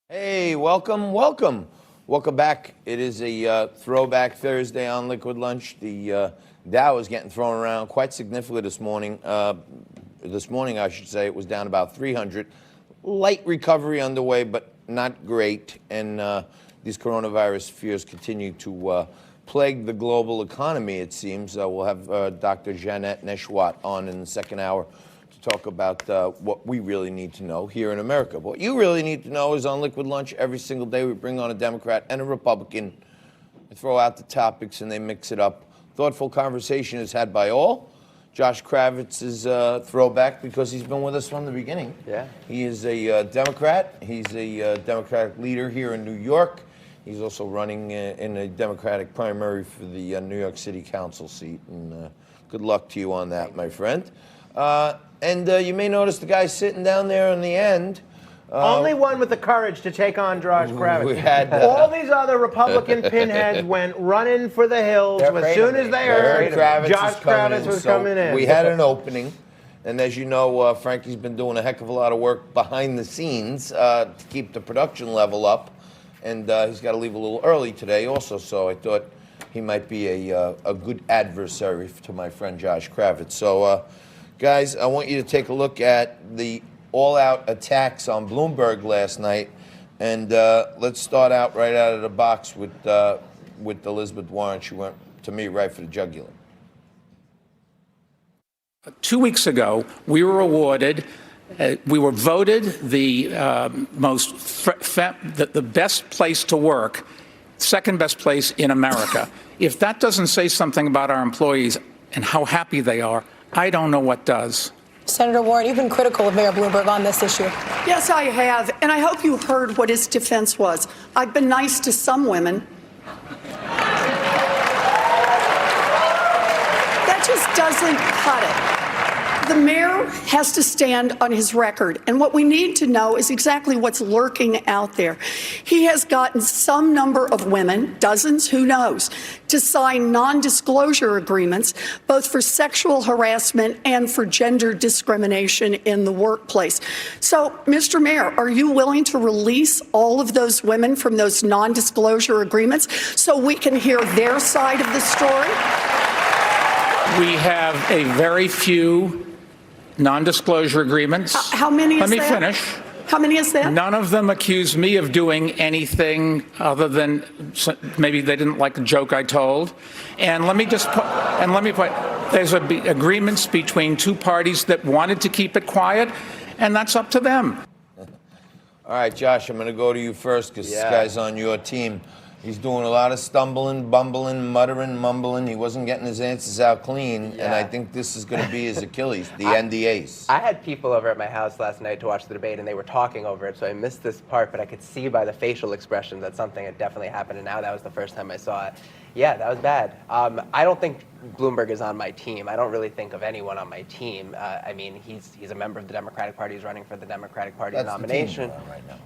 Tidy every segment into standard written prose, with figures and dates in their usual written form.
Hey, welcome back. It is a throwback Thursday on Liquid Lunch. The Dow is getting thrown around quite significantly this morning. I should say, it was down about 300. Light recovery underway, but not great. And these coronavirus fears continue to plague the global economy, it seems. We'll have Dr. Jeanette Neshwat on in the second hour to talk about what we really need to know here in America. What you really need to know is on Liquid Lunch every single day we bring on a Democrat and a Republican. We throw out the topics and they mix it up. Thoughtful conversation is had by all. Josh Kravitz is a throwback because he's been with us from the beginning. Yeah. He is a Democrat. He's a Democratic leader here in New York. He's also running in a Democratic primary for the New York City Council seat. And good luck to you on that, my friend. And you may notice the guy sitting down there in the end. Only one with the courage to take on Josh Kravitz. We had, all these other Republican pinheads went running for the hills as soon as they heard Josh Kravitz was coming in. We had an opening. And as you know, Frankie's been doing a heck of a lot of work behind the scenes to keep the production level up. And he's got to leave a little early today also, so I thought he might be a good adversary to my friend Josh Kravitz. So, guys, I want you to take a look at the all-out attacks on Bloomberg last night. And let's start out right out of the box with Elizabeth Warren. She went, to me, right for the jugular. 2 weeks ago, we were awarded, we were voted the the best place to work, second best place in America. If that doesn't say something about our employees and how happy they are, I don't know what does. Senator Warren, you've been critical of Mayor Bloomberg on this issue. Yes, I have, and I hope you heard what his defense was. I've been nice to some women. That just doesn't cut it. The mayor has to stand on his record, and what we need to know is exactly what's lurking out there. He has gotten some number of women, dozens, who knows, to sign non-disclosure agreements, both for sexual harassment and for gender discrimination in the workplace. So, Mr. Mayor, are you willing to release all of those women from those non-disclosure agreements so we can hear their side of the story? We have a very few non-disclosure agreements. How many is Let me that? finish. How many is that? None of them accuse me of doing anything other than maybe they didn't like the joke I told. And let me put, there's agreements between two parties that wanted to keep it quiet, and that's up to them. All right, Josh, I'm going to go to you first because this guy's on your team. He's doing a lot of stumbling, bumbling, muttering, mumbling. He wasn't getting his answers out clean, and I think this is going to be his Achilles, the NDAs. I had people over at my house last night to watch the debate, and they were talking over it, so I missed this part, but I could see by the facial expressions that something had definitely happened, and now that was the first time I saw it. Yeah, that was bad. I don't think Bloomberg is on my team. I don't really think of anyone on my team. I mean, he's a member of the Democratic Party. He's running for the Democratic Party nomination. The team right now.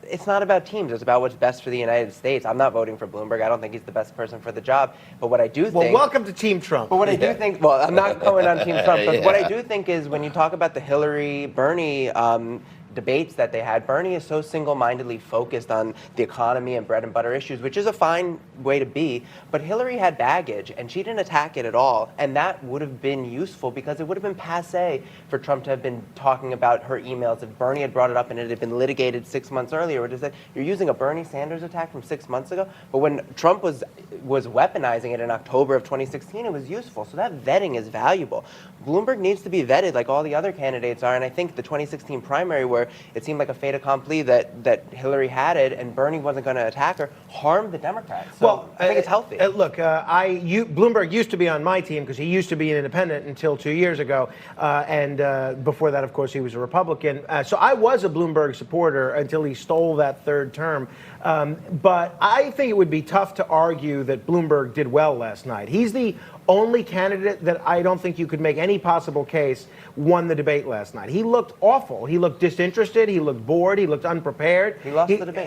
It's not about teams. It's about what's best for the United States. I'm not voting for Bloomberg. I don't think he's the best person for the job. But what I do think... Well, welcome to Team Trump. But what I do think... Well, I'm not going on Team Trump. But what I do think is when you talk about the Hillary-Bernie debates that they had, Bernie is so single-mindedly focused on the economy and bread and butter issues, which is a fine way to be. But Hillary had baggage, and she didn't attack it at all. And that would have been useful because it would have been passé for Trump to have been talking about her emails. If Bernie had brought it up and it had been litigated 6 months earlier, it would have said, you're using a Bernie Sanders attack from 6 months ago? But when Trump was weaponizing it in October of 2016, it was useful. So that vetting is valuable. Bloomberg needs to be vetted like all the other candidates are, and I think the 2016 primary where it seemed like a fait accompli that Hillary had it and Bernie wasn't going to attack her harmed the Democrats. So Well, I think it's healthy. Look, Bloomberg used to be on my team because he used to be an independent until 2 years ago, and before that, of course, he was a Republican. So I was a Bloomberg supporter until he stole that third term. But I think it would be tough to argue that Bloomberg did well last night. He's the only candidate that I don't think you could make any possible case won the debate last night. He looked awful. He looked disinterested. He looked bored. He looked unprepared. He lost the debate.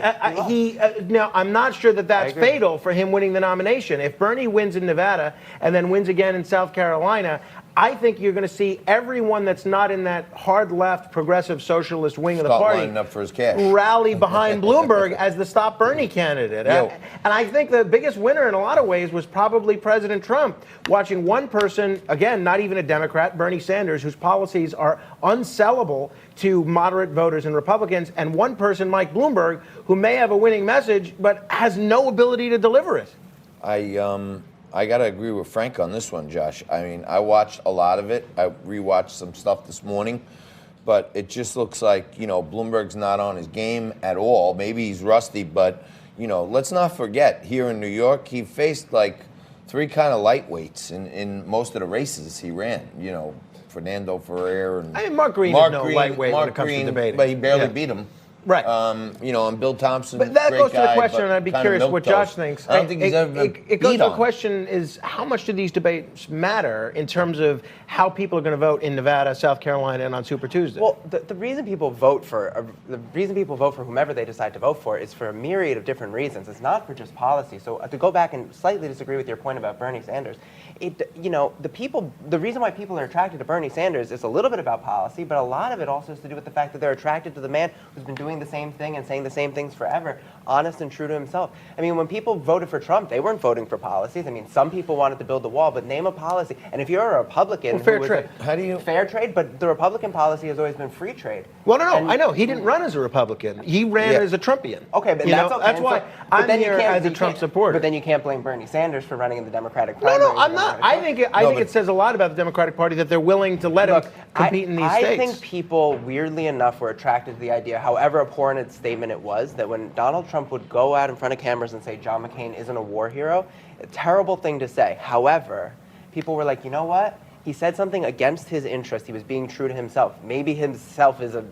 Now, I'm not sure that that's fatal for him winning the nomination. If Bernie wins in Nevada and then wins again in South Carolina, I think you're going to see everyone that's not in that hard left progressive socialist wing of the Start party lining up for his cash. rally behind Bloomberg as the Stop Bernie candidate. And I think the biggest winner in a lot of ways was probably President Trump, watching one person, again, not even a Democrat, Bernie Sanders, whose policies are unsellable to moderate voters and Republicans, and one person, Mike Bloomberg, who may have a winning message but has no ability to deliver it. I got to agree with Frank on this one, Josh. I mean, I watched a lot of it. I rewatched some stuff this morning, but it just looks like, Bloomberg's not on his game at all. Maybe he's rusty, but, let's not forget, here in New York, he faced like three kind of lightweights in most of the races he ran, Fernando Ferrer and Mark Green is no lightweight when it comes to debating. But he barely beat him. Right. And Bill Thompson. But that great goes to the guy, question, and I'd be curious what Josh thinks. I don't think he's ever been It goes beat to the on. question is, how much do these debates matter in terms of how people are going to vote in Nevada, South Carolina, and on Super Tuesday? Well, the reason people vote for whomever they decide to vote for is for a myriad of different reasons. It's not for just policy. So to go back and slightly disagree with your point about Bernie Sanders, the reason why people are attracted to Bernie Sanders is a little bit about policy, but a lot of it also has to do with the fact that they're attracted to the man who's been doing the same thing and saying the same things forever, honest and true to himself. I mean, when people voted for Trump, they weren't voting for policies. I mean, some people wanted to build the wall, but name a policy. And if you're a Republican, fair trade. How do you fair trade? But the Republican policy has always been free trade. Well, no, And- I know. He didn't run as a Republican. He ran as a Trumpian. Okay, but You that's know, okay. That's And why so- but I'm then you here can't- as a you Trump can't- supporter. But then you can't blame Bernie Sanders for running in the Democratic No, primary. I'm not. I think it says a lot about the Democratic Party that they're willing to let him compete in these states. I think people, weirdly enough, were attracted to the idea, however abhorrent its statement it was, that when Donald Trump would go out in front of cameras and say John McCain isn't a war hero, a terrible thing to say. However, people were like, you know what? He said something against his interest. He was being true to himself. Maybe himself is a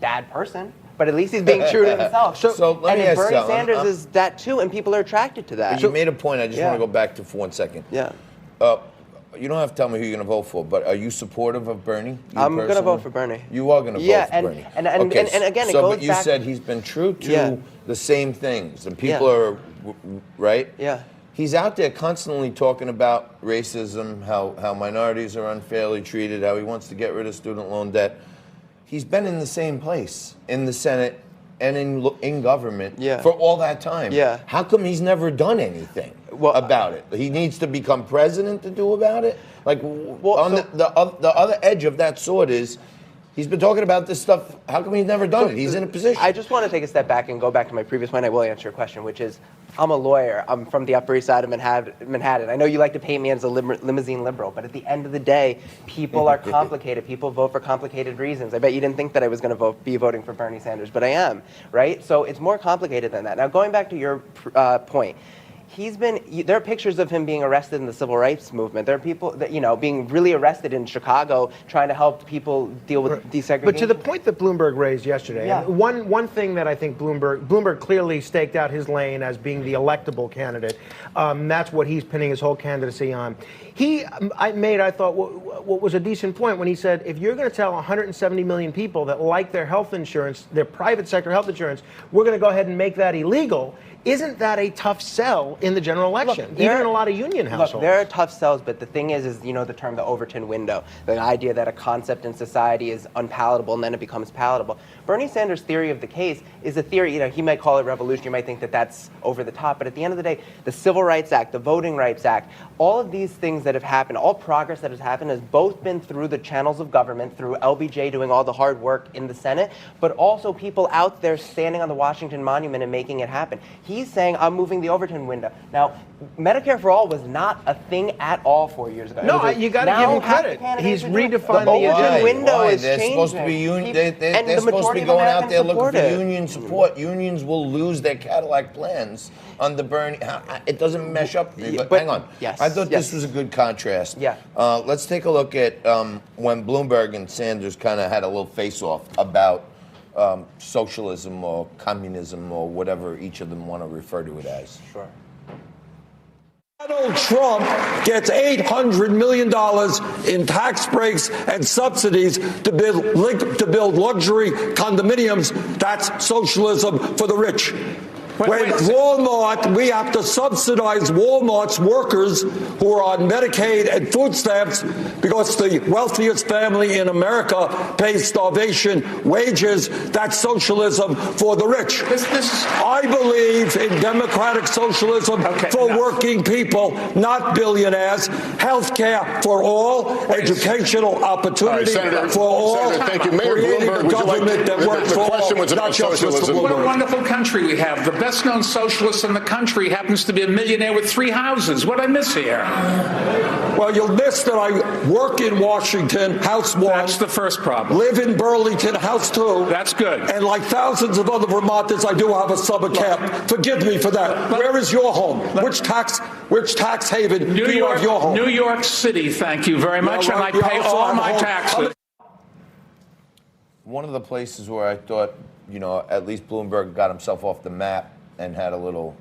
bad person, but at least he's being true to himself. So let me and ask Bernie you, Sanders is that too, and people are attracted to that. But you made a point. I just Yeah. want to go back to for 1 second. Yeah. You don't have to tell me who you're going to vote for, but are you supportive of Bernie? You I'm going to personally? vote for Bernie. You are going to vote for Bernie. And Okay, again, it so, goes but you back. said he's been true to the same things, and people are right. Yeah. He's out there constantly talking about racism, how minorities are unfairly treated, how he wants to get rid of student loan debt. He's been in the same place in the Senate and in government for all that time. Yeah. How come he's never done anything about it? He needs to become president to do about it? Like, the other edge of that sword is he's been talking about this stuff. How come he's never done it? He's in a position. I just want to take a step back and go back to my previous point. I will answer your question, which is, I'm a lawyer. I'm from the Upper East Side of Manhattan. I know you like to paint me as a limousine liberal, but at the end of the day, people are complicated. People vote for complicated reasons. I bet you didn't think that I was going to be voting for Bernie Sanders, but I am, right? So it's more complicated than that. Now, going back to your point, there are pictures of him being arrested in the civil rights movement. There are people that, being really arrested in Chicago trying to help people deal with desegregation. But to the point that Bloomberg raised yesterday, and one thing that I think Bloomberg clearly staked out his lane as being the electable candidate. That's what he's pinning his whole candidacy on. I thought, what was a decent point when he said, if you're going to tell 170 million people that like their health insurance, their private sector health insurance, we're going to go ahead and make that illegal. Isn't that a tough sell in the general election, even in a lot of union households? Look, there are tough sells, but the thing is the term the Overton window, the idea that a concept in society is unpalatable and then it becomes palatable. Bernie Sanders' theory of the case is a theory, he might call it revolution, you might think that that's over the top, but at the end of the day, the Civil Rights Act, the Voting Rights Act, all of these things that have happened, all progress that has happened has both been through the channels of government, through LBJ doing all the hard work in the Senate, but also people out there standing on the Washington Monument and making it happen. He's saying, I'm moving the Overton window. Now, Medicare for All was not a thing at all 4 years ago. No, you got to give him credit. He's redefined the the Overton agenda. window is They're changing. supposed to be they're supposed to be going out there looking for union support. Unions will lose their Cadillac plans under Bernie. It doesn't mesh up. But hang on. Yes, I thought this was a good contrast. Yeah. Let's take a look at when Bloomberg and Sanders kind of had a little face-off about socialism or communism or whatever each of them want to refer to it as. Sure. Donald Trump gets $800 million in tax breaks and subsidies to build luxury condominiums. That's socialism for the rich. When Walmart, we have to subsidize Walmart's workers who are on Medicaid and food stamps because the wealthiest family in America pays starvation wages. That's socialism for the rich. I believe in democratic socialism for working people, not billionaires. Health care for all, educational opportunity for all. Senator, thank you. Mayor Creating Bloomberg, a would you like government that works for all, question was not about just Mr. socialism. What a Bloomberg. wonderful country we have. The best-known socialist in the country happens to be a millionaire with 3 houses. What I miss here? Well, you'll miss that I work in Washington, House 1. That's the first problem. Live in Burlington, House 2. That's good. And like thousands of other Vermonters, I do have a summer camp. Forgive me for that. Where is your home? Which tax haven do you have your home? New York City, thank you very much, and I pay all my taxes. One of the places where I thought, at least Bloomberg got himself off the map and had a little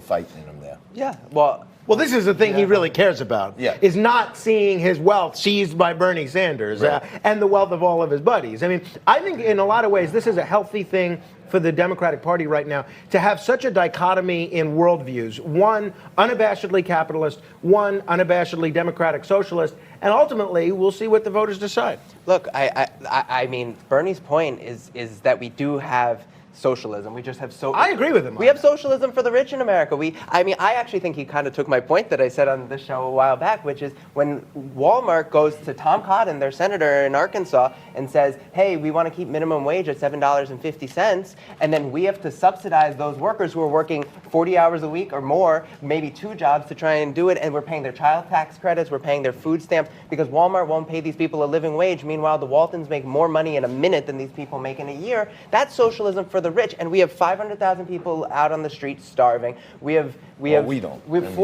fight in him there. Yeah, well, this is the thing he really cares about, is not seeing his wealth seized by Bernie Sanders and the wealth of all of his buddies. I mean, I think in a lot of ways this is a healthy thing for the Democratic Party right now to have such a dichotomy in worldviews. One, unabashedly capitalist, one, unabashedly democratic socialist, and ultimately we'll see what the voters decide. Look, I mean, Bernie's point is that we do have socialism. We just have I agree with him. We have socialism for the rich in America. I actually think he kind of took my point that I said on this show a while back, which is when Walmart goes to Tom Cotton, their senator in Arkansas, and says, hey, we want to keep minimum wage at $7.50, and then we have to subsidize those workers who are working 40 hours a week or more, maybe 2 jobs to try and do it, and we're paying their child tax credits, we're paying their food stamps, because Walmart won't pay these people a living wage. Meanwhile, the Waltons make more money in a minute than these people make in a year. That's socialism for the rich, and we have 500,000 people out on the streets starving. We don't.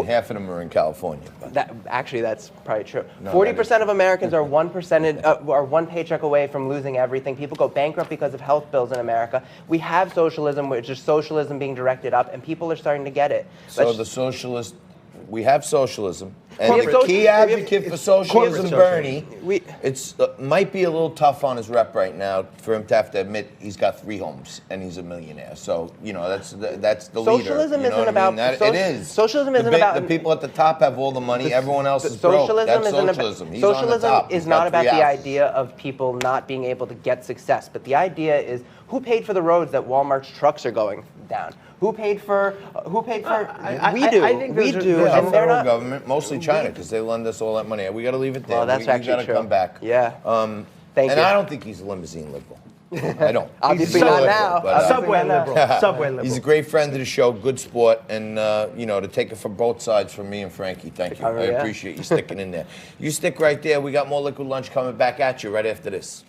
Half of them are in California. But. That's probably true. No, 40% of Americans are one paycheck away from losing everything. People go bankrupt because of health bills in America. We have socialism, which is socialism being directed up, and people are starting to get it. So we have socialism. And the key advocate for socialism, Bernie, it's might be a little tough on his rep right now for him to have to admit he's got 3 homes and he's a millionaire. So that's the leader. Socialism isn't about. It is. Socialism isn't about. The people at the top have all the money. Everyone else is broke. That's socialism. He's on the socialism top. is not about the idea of people not being able to get success, but the idea is who paid for the roads that Walmart's trucks are going down. Who paid for? We do. I think we do. The And they're federal not. government, mostly China, because they lend us all that money. We got to leave it there. Well, that's actually gotta true. come back. Yeah. Thank you. And I don't think he's a limousine liberal. I don't. Obviously He's not liberal, now. but, Subway liberal. Subway liberal. He's a great friend of the show, good sport, and to take it from both sides from me and Frankie. Thank you. I appreciate you sticking in there. You stick right there. We got more Liquid Lunch coming back at you right after this.